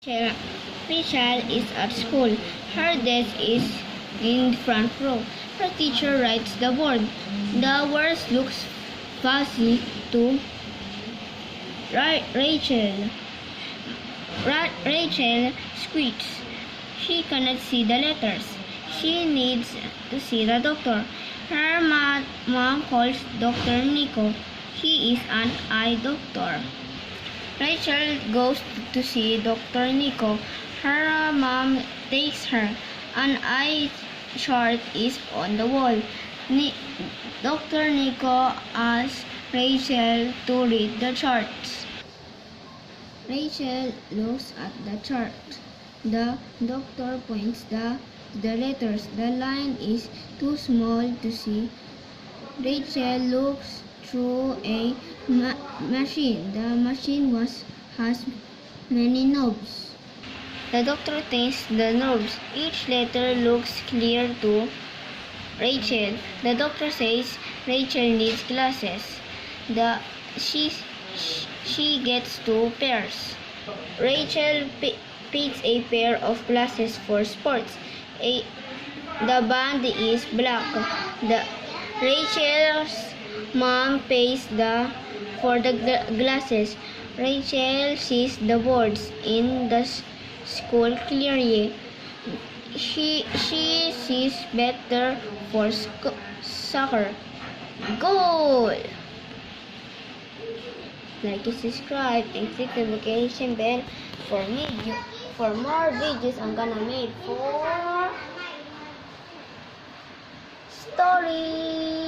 Rachel is at school. Her desk is in the front row. Her teacher writes the board. The words looks fuzzy to Rachel. Rachel squeaks. She cannot see the letters. She needs to see the doctor. Her mom calls Dr. Nico. He is an eye doctor. Rachel goes to see Dr. Nico. Her mom takes her. An eye chart is on the wall. Dr. Nico asks Rachel to read the charts. Rachel looks at the chart. The doctor points the letters. The line is too small to see. Rachel looks through a machine. The machine has many knobs. The doctor takes the knobs. Each letter looks clear to Rachel. The doctor says Rachel needs glasses. She gets 2 pairs. Rachel picks a pair of glasses for sports. The band is black. Rachel's mom pays for the glasses. Rachel sees the boards in the school clearly. She sees better for soccer. Goal! Like and subscribe and click the notification bell for more videos I'm gonna make for story.